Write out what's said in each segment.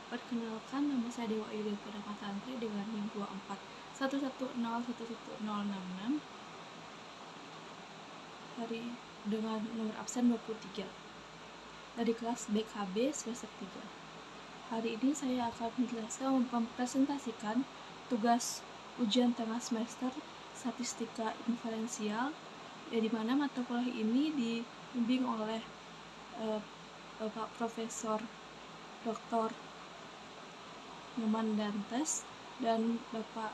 Perkenalkan, nama saya Dewa Yudi Purnamasantri dengan NIM 24110110066 hari dengan nomor absen 23 dari kelas BKB semester 3. Hari ini saya akan menjelaskan mempresentasikan tugas ujian tengah semester statistika inferensial, di mana mata kuliah ini dibimbing oleh Bapak Profesor Dr. Nyoman Dantes dan Bapak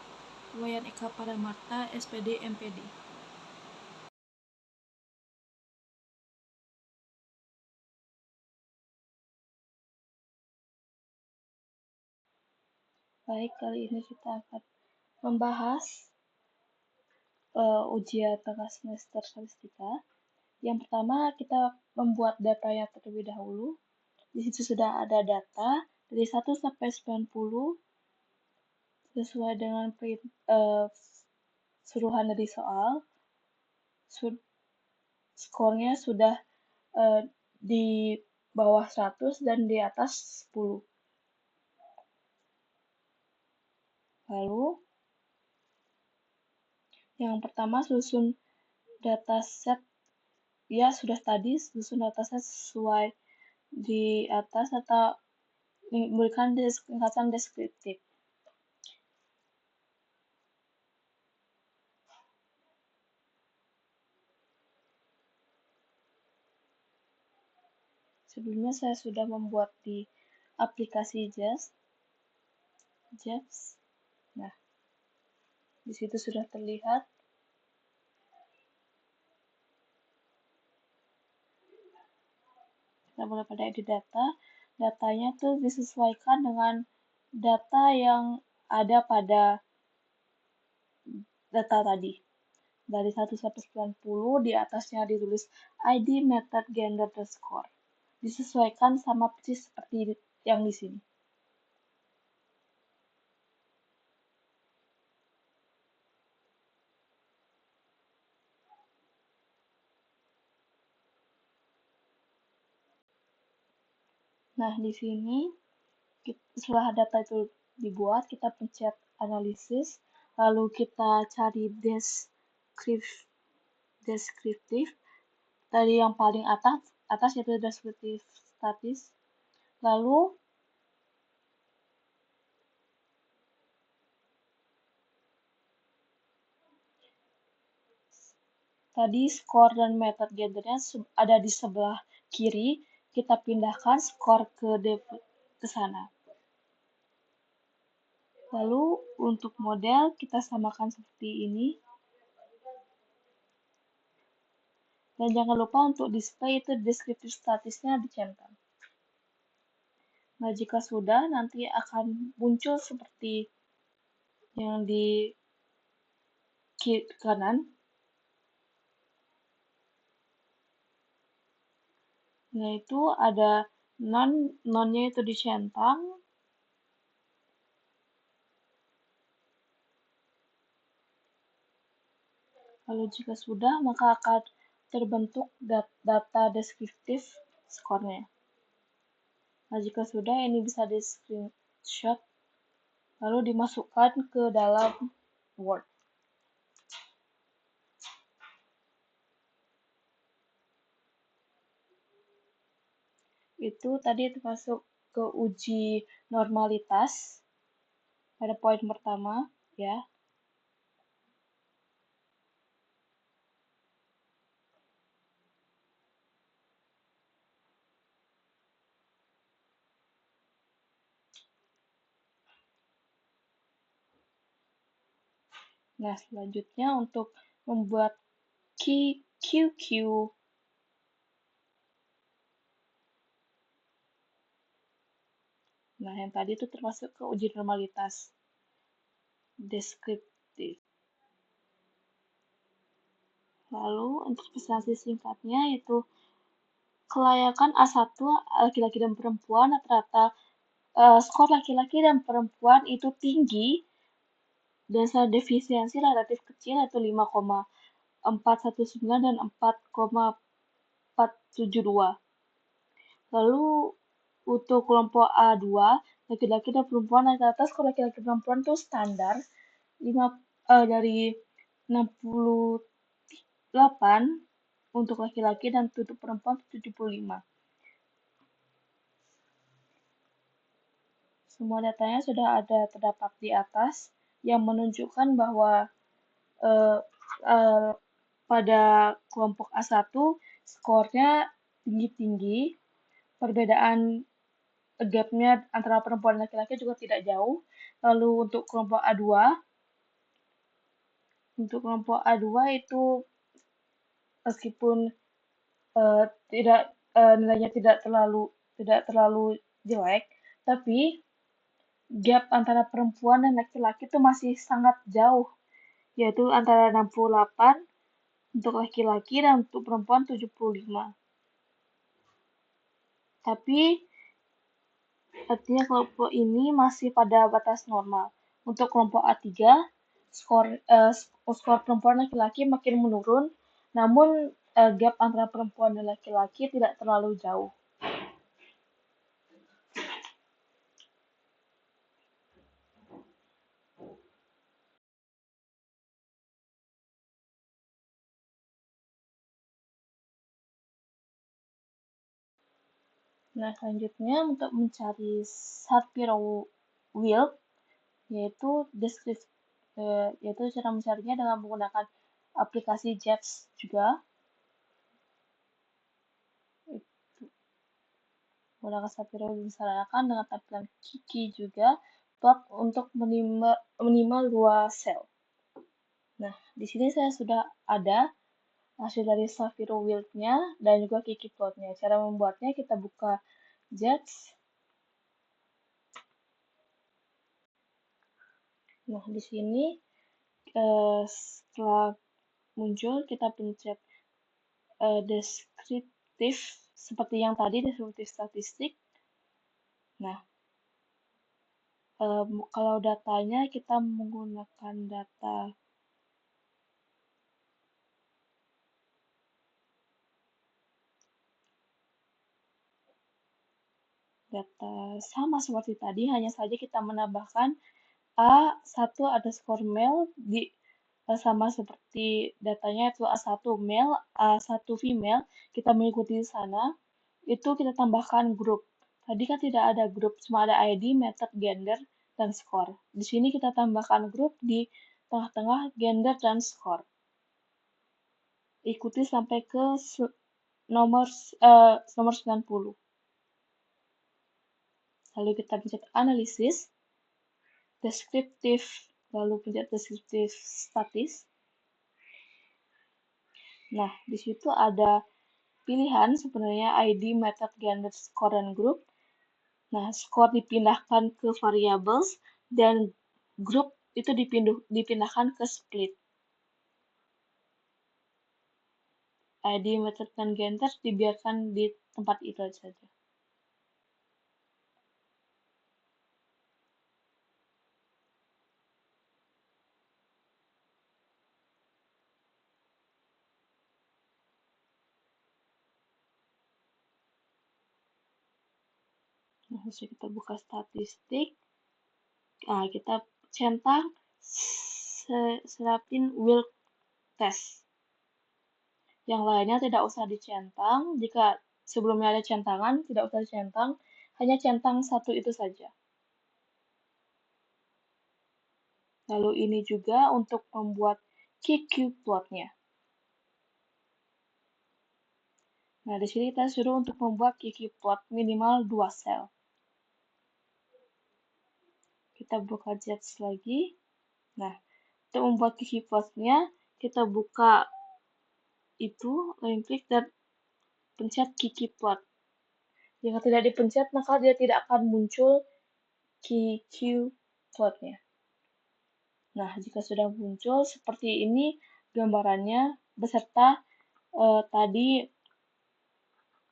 Wayan Eka Paramarta, SPD, MPD. Baik, kali ini kita akan membahas ujian tengah semester statistika. Yang pertama, kita membuat datanya terlebih dahulu. Di situ sudah ada data dari 1 sampai 90 sesuai dengan suruhan dari soal. Skornya sudah di bawah 100 dan di atas 10. Lalu, yang pertama susun dataset, ya sudah tadi susun dataset sesuai di atas atau memberikan singkatan deskriptif. Sebelumnya saya sudah membuat di aplikasi JAPS. Nah, di situ sudah terlihat. Kita boleh pada edit data. Datanya tuh disesuaikan dengan data yang ada pada data tadi. Dari 1 sampai 90, di atasnya ditulis ID, method, gender, dan score. Disesuaikan sama persis seperti yang di sini. Nah, di sini setelah data itu dibuat, kita pencet analisis, lalu kita cari deskriptif dari yang paling atas yaitu deskriptif statis. Lalu tadi skor dan method gendernya ada di sebelah kiri, kita pindahkan skor ke sana. Lalu untuk model kita samakan seperti ini. Dan jangan lupa untuk display itu deskriptif statisnya dicentang. Nah, jika sudah, nanti akan muncul seperti yang di kiri kanan. Nah, itu ada nonnya itu dicentang. Lalu jika sudah, maka akan terbentuk data deskriptif skornya. Nah, jika sudah, ini bisa di screenshot, lalu dimasukkan ke dalam Word. Itu tadi termasuk ke uji normalitas pada poin pertama, ya. Nah, selanjutnya untuk membuat QQ. Nah, yang tadi itu termasuk ke uji normalitas deskriptif. Lalu untuk prestasi singkatnya yaitu kelayakan A1 laki-laki dan perempuan rata-rata skor laki-laki dan perempuan itu tinggi dan standar defisiensi relatif kecil yaitu 5,419 dan 4,472. Lalu untuk kelompok A2 laki-laki dan perempuan. Rata-rata skor laki-laki dan perempuan itu standar dari 68 untuk laki-laki dan untuk perempuan 75. Semua datanya sudah ada terdapat di atas yang menunjukkan bahwa eh, eh, pada kelompok A1 skornya tinggi-tinggi, perbedaan gapnya antara perempuan dan laki-laki juga tidak jauh. Lalu untuk kelompok A2 itu meskipun tidak nilainya tidak terlalu jelek, tapi gap antara perempuan dan laki-laki itu masih sangat jauh, yaitu antara 68 untuk laki-laki dan untuk perempuan 75. Tapi artinya kelompok ini masih pada batas normal. Untuk kelompok A3, skor perempuan dan laki-laki makin menurun, namun gap antara perempuan dan laki-laki tidak terlalu jauh. Nah, selanjutnya untuk mencari Shapiro-Wilk, yaitu cara mencarinya dengan menggunakan aplikasi JAWS juga. Menggunakan Shapiro-Wilk disarankan dengan tampilan Kiki juga plot untuk minimal 2 sel. Nah, di sini saya sudah ada hasil dari Shapiro-Wilk-nya dan juga Kiki plotnya. Cara membuatnya kita buka JAWS. Nah, di sini setelah muncul kita pencet deskriptif seperti yang tadi, deskriptif statistik. Nah, kalau datanya kita menggunakan data sama seperti tadi, hanya saja kita menambahkan A1 ada skor male sama seperti datanya itu A1 male, A1 female, kita mengikuti di sana, itu kita tambahkan grup. Tadi kan tidak ada grup, cuma ada ID, method, gender, dan skor. Di sini kita tambahkan grup di tengah-tengah gender dan skor. Ikuti sampai ke nomor 90. Lalu kita pencet analisis, deskriptif, lalu pencet deskriptif statis. Nah, di situ ada pilihan sebenarnya ID, method, gender, skor, dan grup. Nah, skor dipindahkan ke variables dan grup itu dipindahkan ke split. ID, method, dan gender dibiarkan di tempat itu saja. Nah, setelah kita buka statistik, nah, kita centang serapin Wilk test. Yang lainnya tidak usah dicentang. Jika sebelumnya ada centangan, tidak usah dicentang. Hanya centang satu itu saja. Lalu ini juga untuk membuat QQ plotnya. Nah, di sini kita suruh untuk membuat QQ plot minimal 2 sel. Kita buka JAWS lagi. Nah, untuk membuat QQ plotnya, kita buka itu, lalu klik dan pencet QQ plot. Jika tidak dipencet, maka dia tidak akan muncul QQ plotnya. Nah, jika sudah muncul seperti ini gambarannya beserta tadi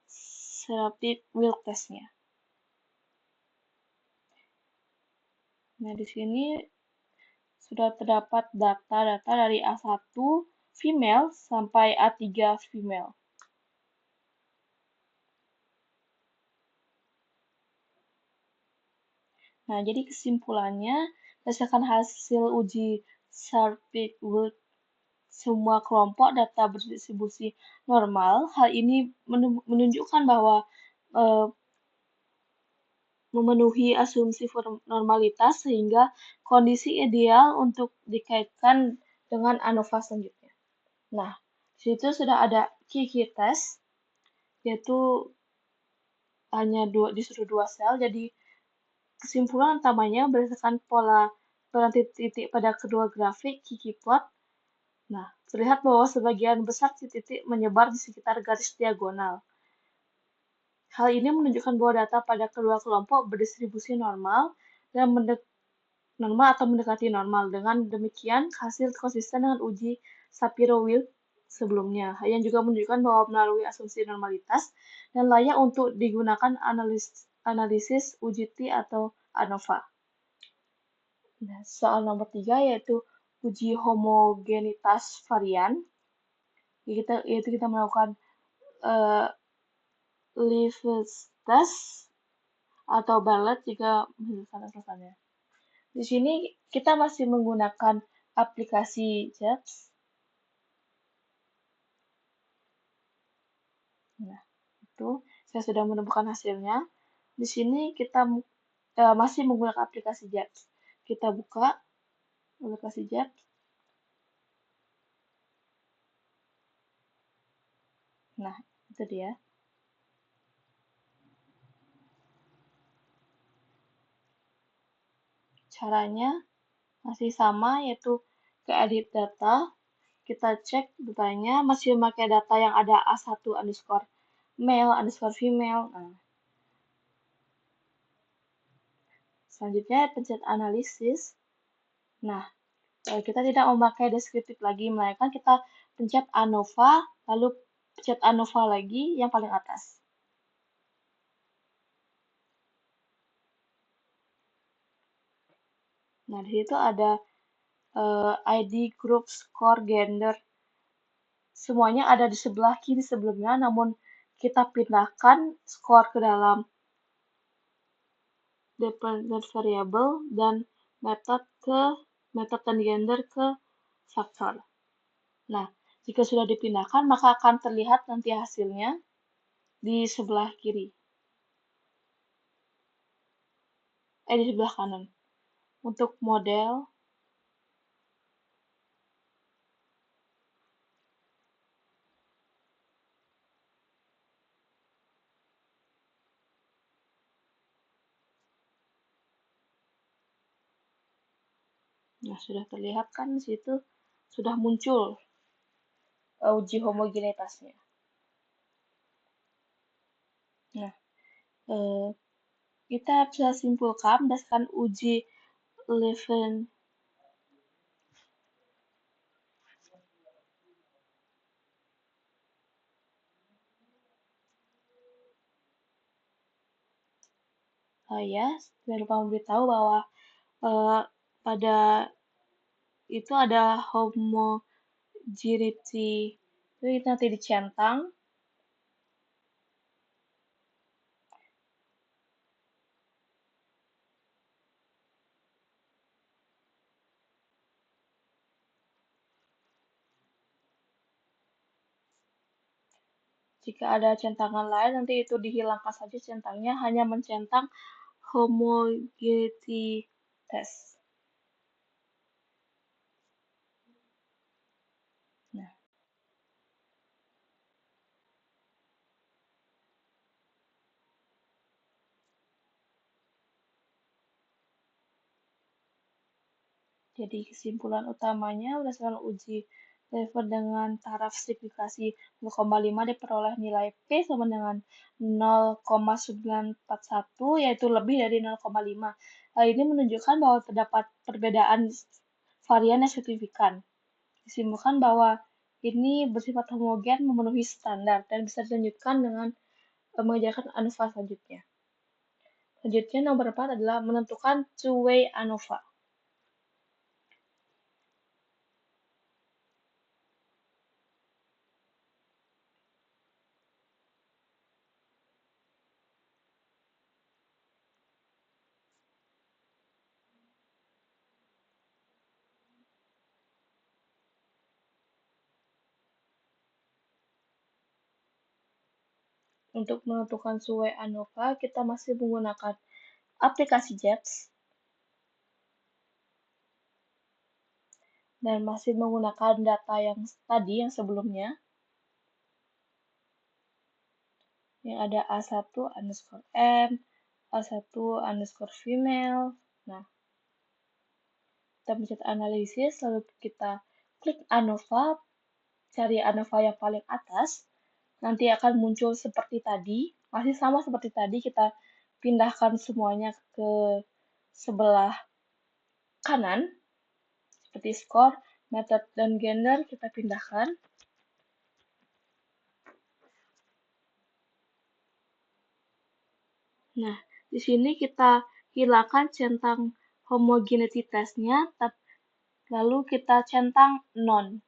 serapin Wilk testnya. Nah, di sini sudah terdapat data-data dari A1 female sampai A3 female. Nah, jadi kesimpulannya, berdasarkan hasil uji Sharpe-Wood semua kelompok data berdistribusi normal, hal ini menunjukkan bahwa eh, memenuhi asumsi normalitas sehingga kondisi ideal untuk dikaitkan dengan ANOVA selanjutnya. Nah, di situ sudah ada key test, yaitu hanya disuruh 2 sel, jadi kesimpulan utamanya berdasarkan pola titik pada kedua grafik key plot. Nah, terlihat bahwa sebagian besar titik menyebar di sekitar garis diagonal. Hal ini menunjukkan bahwa data pada kedua kelompok berdistribusi normal dan normal atau mendekati normal. Dengan demikian, hasil konsisten dengan uji Shapiro-Wilk sebelumnya, yang juga menunjukkan bahwa melalui asumsi normalitas dan layak untuk digunakan analisis uji T atau ANOVA. Nah, soal nomor 3 yaitu uji homogenitas varian. Yaitu kita melakukan Lewis test atau Bartlett jika menyelesaikan alasannya. Di sini kita masih menggunakan aplikasi JABS. Nah, itu saya sudah menemukan hasilnya. Di sini kita masih menggunakan aplikasi JABS. Kita buka aplikasi JABS. Nah, itu dia. Caranya masih sama, yaitu ke edit data. Kita cek datanya masih memakai data yang ada A1 underscore male underscore female. Nah, selanjutnya pencet analisis. Nah, kita tidak memakai deskriptif lagi, melainkan kita pencet ANOVA, lalu pencet ANOVA lagi yang paling atas. Nah, di situ ada ID, group, score, gender. Semuanya ada di sebelah kiri sebelumnya, namun kita pindahkan score ke dalam dependent variable dan metode dan gender ke faktor. Nah, jika sudah dipindahkan, maka akan terlihat nanti hasilnya di sebelah kiri. Di sebelah kanan. Untuk model, nah sudah terlihat kan di situ sudah muncul uji homogenitasnya. Nah, kita bisa simpulkan berdasarkan uji Levin ya, jangan lupa memberitahu bahwa pada itu ada homogeneity, itu nanti dicentang. Jika ada centangan lain, nanti itu dihilangkan saja centangnya, hanya mencentang homogeneity test. Nah, jadi kesimpulan utamanya berdasarkan uji level dengan taraf simplifikasi 0,5 diperoleh nilai P sama dengan 0,941, yaitu lebih dari 0,5. Hal ini menunjukkan bahwa terdapat perbedaan varian yang signifikan. Disimpulkan bahwa ini bersifat homogen, memenuhi standar, dan bisa dilanjutkan dengan mengerjakan ANOVA selanjutnya. Selanjutnya nomor 4 adalah menentukan two-way ANOVA. Untuk menentukan suhu ANOVA, kita masih menggunakan aplikasi JETS dan masih menggunakan data yang tadi, yang sebelumnya, yang ada A1_M, A1_female. Nah, kita pencet analisis, lalu kita klik ANOVA, cari ANOVA yang paling atas, nanti akan muncul seperti tadi, masih sama seperti tadi, kita pindahkan semuanya ke sebelah kanan, seperti skor, method, dan gender kita pindahkan. Nah, di sini kita hilangkan centang homogeneitasnya, lalu kita centang non.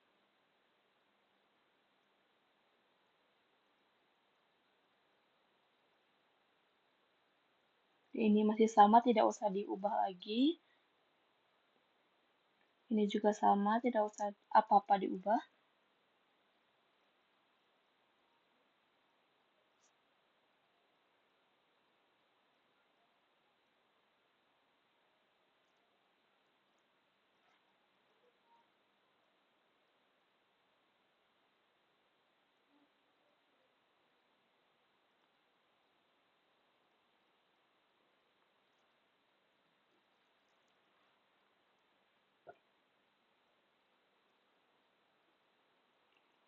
Ini masih sama, tidak usah diubah lagi. Ini juga sama, tidak usah apa-apa diubah.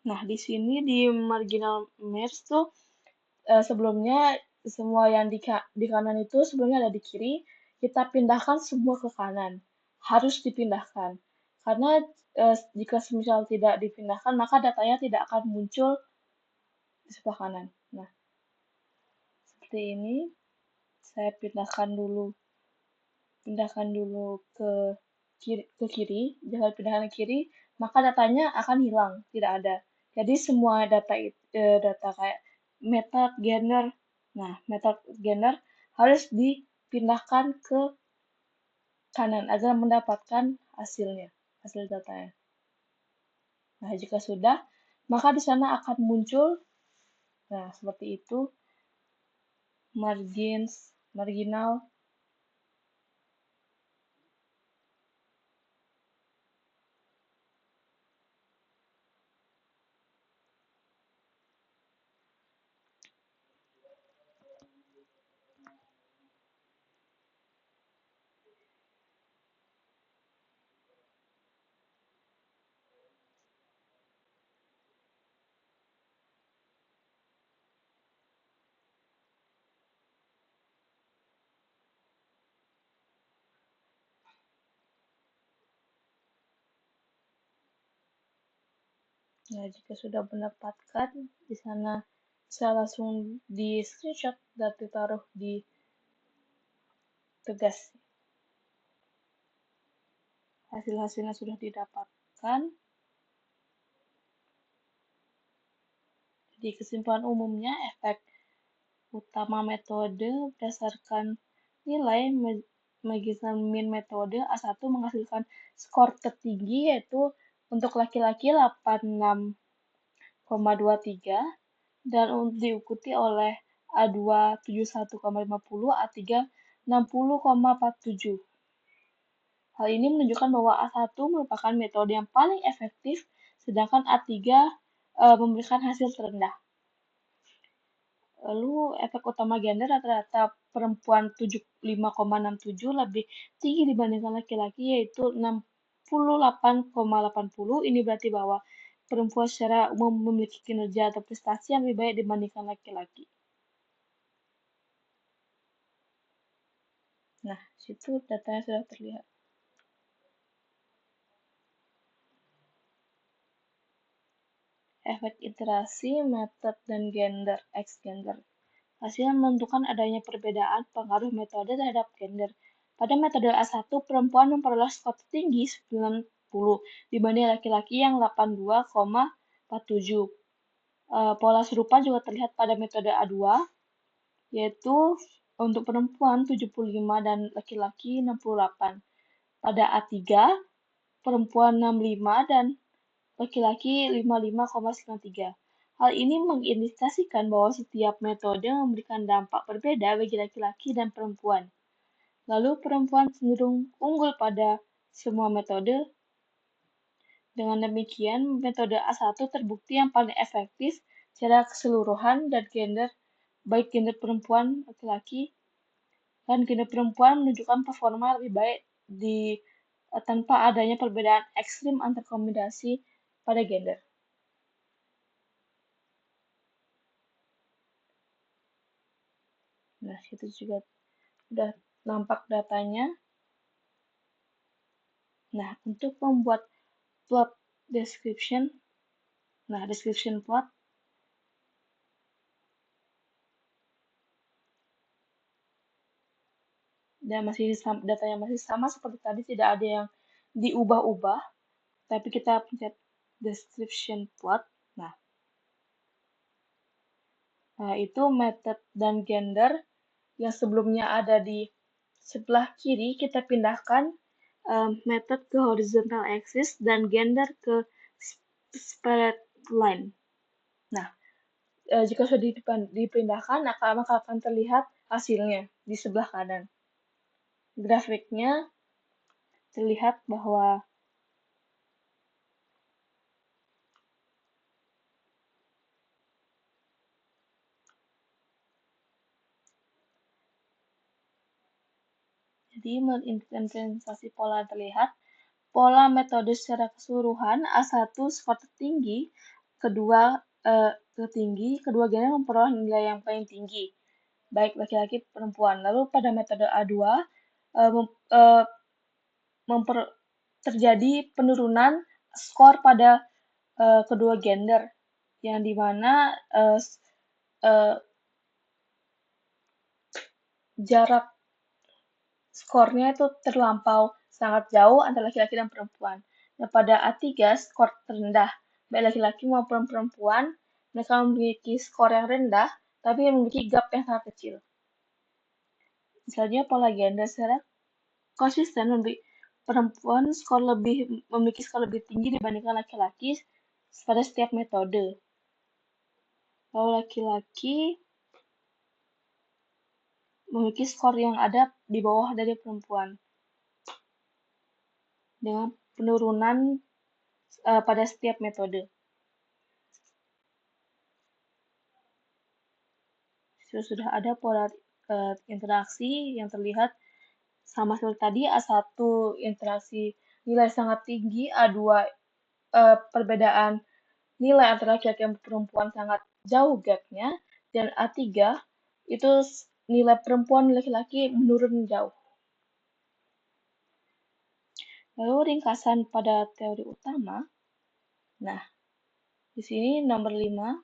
Nah, di sini di marginal match tuh sebelumnya semua yang di kanan itu sebelumnya ada di kiri, kita pindahkan semua ke kanan. Harus dipindahkan. Karena jika semisal tidak dipindahkan, maka datanya tidak akan muncul di sebelah kanan. Nah, seperti ini. Saya pindahkan dulu ke kiri, jangan pindahkan ke kiri, maka datanya akan hilang, tidak ada. Jadi semua data kayak method, gender, nah method, gender harus dipindahkan ke kanan agar mendapatkan hasil datanya. Nah, jika sudah, maka di sana akan muncul, nah seperti itu, marginal. Nah, jika sudah mendapatkan, di sana bisa langsung di screenshot dan ditaruh di Tugas. Hasil-hasilnya sudah didapatkan. Jadi kesimpulan umumnya, efek utama metode berdasarkan nilai magical mean metode A1 menghasilkan skor tertinggi, yaitu untuk laki-laki 86,23 dan diikuti oleh A2 71,50, A3 60,47. Hal ini menunjukkan bahwa A1 merupakan metode yang paling efektif, sedangkan A3 memberikan hasil terendah. Lalu efek utama gender, rata-rata perempuan 75,67 lebih tinggi dibandingkan laki-laki, yaitu 68,80. Ini berarti bahwa perempuan secara umum memiliki kinerja atau prestasi yang lebih baik dibandingkan laki-laki. Nah, situ datanya sudah terlihat. Efek iterasi, method, dan gender, X-gender. Hasil menentukan adanya perbedaan pengaruh metode terhadap gender. Pada metode A1, perempuan memperoleh skor tertinggi 90 dibanding laki-laki yang 82,47. Pola serupa juga terlihat pada metode A2, yaitu untuk perempuan 75 dan laki-laki 68. Pada A3, perempuan 65 dan laki-laki 55,93. Hal ini mengindikasikan bahwa setiap metode memberikan dampak berbeda bagi laki-laki dan perempuan. Lalu perempuan cenderung unggul pada semua metode. Dengan demikian, metode A1 terbukti yang paling efektif secara keseluruhan dan gender, baik gender perempuan laki-laki dan gender perempuan menunjukkan performa lebih baik tanpa adanya perbedaan ekstrim antar kombinasi pada gender. Nah, itu juga sudah nampak datanya. Nah, untuk membuat plot description, description plot, dan datanya masih sama seperti tadi, tidak ada yang diubah-ubah, tapi kita pencet description plot. Nah, itu method dan gender yang sebelumnya ada di sebelah kiri, kita pindahkan method ke horizontal axis dan gender ke spread line. Nah, jika sudah dipindahkan, maka akan terlihat hasilnya di sebelah kanan. Grafiknya terlihat bahwa jadi mengimplementasi pola terlihat, pola metode secara keseluruhan A1 skor tertinggi, kedua gender memperoleh nilai yang paling tinggi, baik laki-laki perempuan. Lalu pada metode A2 terjadi penurunan skor pada kedua gender, yang dimana jarak skornya itu terlampau sangat jauh antara laki-laki dan perempuan. Nah, pada A3 skor terendah, baik laki-laki maupun perempuan, mereka memiliki skor yang rendah, tapi memiliki gap yang sangat kecil. Misalnya pola gender secara konsisten perempuan memiliki skor lebih tinggi dibandingkan laki-laki pada setiap metode. Lalu laki-laki memiliki skor yang ada di bawah dari perempuan dengan penurunan pada setiap metode. Sudah ada pola interaksi yang terlihat sama seperti tadi, A1 interaksi nilai sangat tinggi, A2 perbedaan nilai antara laki-laki dan perempuan sangat jauh gapnya, dan A3 itu nilai perempuan dan laki-laki menurun jauh. Lalu ringkasan pada teori utama. Nah, di sini nomor 5,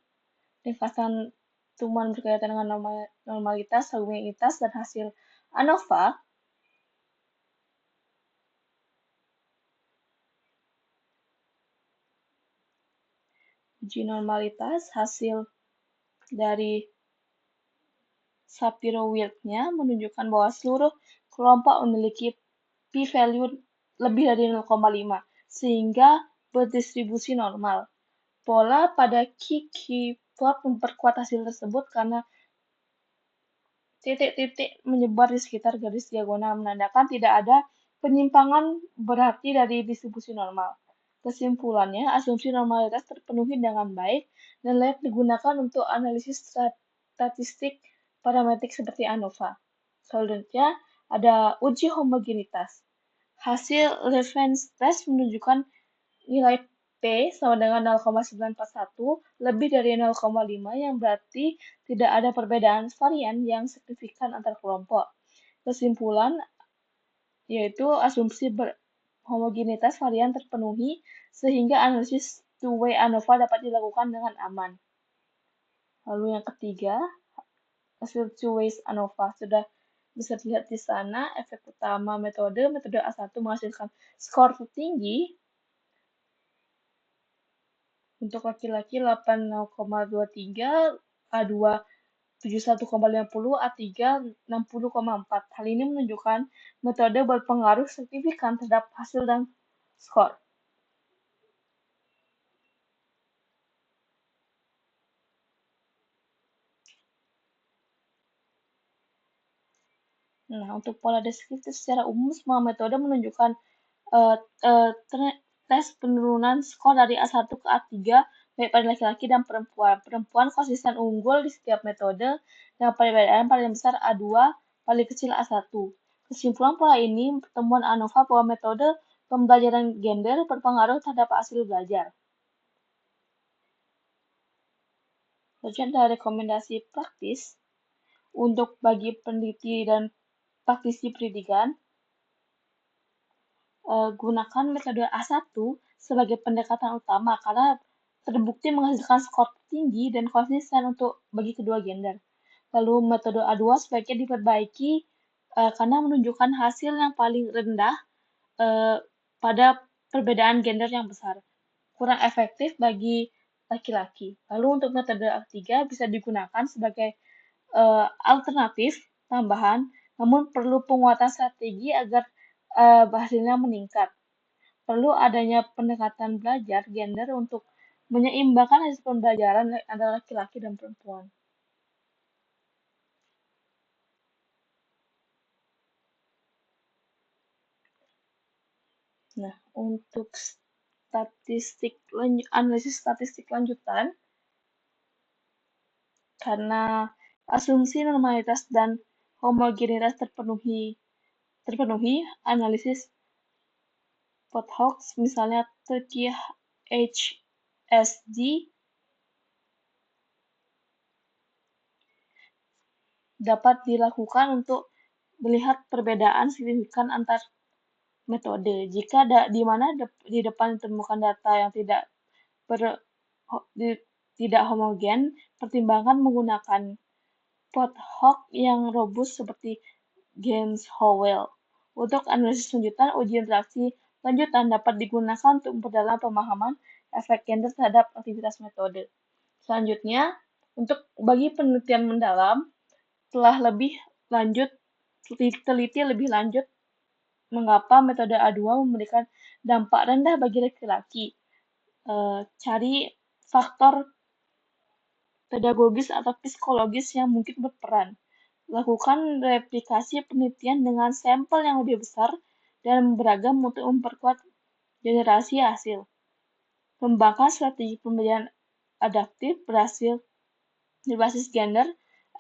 ringkasan temuan berkaitan dengan normalitas, homogenitas, dan hasil ANOVA. Uji normalitas hasil dari Shapiro-Wilk-nya menunjukkan bahwa seluruh kelompok memiliki p-value lebih dari 0,5, sehingga berdistribusi normal. Pola pada Kiki plot memperkuat hasil tersebut karena titik-titik menyebar di sekitar garis diagonal menandakan tidak ada penyimpangan berarti dari distribusi normal. Kesimpulannya, asumsi normalitas terpenuhi dengan baik dan layak digunakan untuk analisis statistik parametrik seperti ANOVA. Selanjutnya, ada uji homogenitas. Hasil Levens test menunjukkan nilai P sama dengan 0,941 lebih dari 0,5 yang berarti tidak ada perbedaan varian yang signifikan antar kelompok. Kesimpulan yaitu asumsi homogenitas varian terpenuhi sehingga analisis two-way ANOVA dapat dilakukan dengan aman. Lalu yang ketiga, hasil two-way ANOVA sudah bisa dilihat di sana. Efek utama metode A1 menghasilkan skor tertinggi untuk laki-laki 80,23, A2 71,50, A3 60,4. Hal ini menunjukkan metode berpengaruh signifikan terhadap hasil dan skor. Nah, untuk pola deskriptif secara umum, semua metode menunjukkan uh, uh, tes penurunan skor dari A1 ke A3 baik pada laki-laki dan perempuan. Perempuan konsisten unggul di setiap metode dengan perbedaan paling besar A2, paling kecil A1. Kesimpulan pola ini, pertemuan ANOVA bahwa metode pembelajaran gender berpengaruh terhadap hasil belajar. Selanjutnya ada rekomendasi praktis untuk bagi peneliti dan praktisi pendidikan. Gunakan metode A1 sebagai pendekatan utama karena terbukti menghasilkan skor tinggi dan konsisten untuk bagi kedua gender. Lalu metode A2 sebaiknya diperbaiki karena menunjukkan hasil yang paling rendah pada perbedaan gender yang besar. Kurang efektif bagi laki-laki. Lalu untuk metode A3 bisa digunakan sebagai alternatif tambahan, namun perlu penguatan strategi agar hasilnya meningkat. Perlu adanya pendekatan belajar gender untuk menyeimbangkan hasil pembelajaran antara laki-laki dan perempuan. Nah, untuk analisis statistik lanjutan, karena asumsi normalitas dan homogenitas terpenuhi, analisis post-hoc misalnya Turkey HSG dapat dilakukan untuk melihat perbedaan signifikan antar metode. Jika di mana di depan ditemukan data yang tidak homogen, pertimbangkan menggunakan post-hoc yang robust seperti Gaines-Howell. Untuk analisis lanjutan, uji interaksi lanjutan dapat digunakan untuk memperdalam pemahaman efek gender terhadap aktivitas metode. Selanjutnya, untuk bagi penelitian mendalam, telah lebih lanjut, teliti lebih lanjut mengapa metode A2 memberikan dampak rendah bagi laki-laki. Cari faktor pedagogis atau psikologis yang mungkin berperan. Lakukan replikasi penelitian dengan sampel yang lebih besar dan beragam untuk memperkuat generasi hasil. Kembangkan strategi pembelajaran adaptif berbasis gender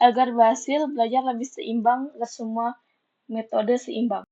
agar hasil belajar lebih seimbang agar semua metode seimbang.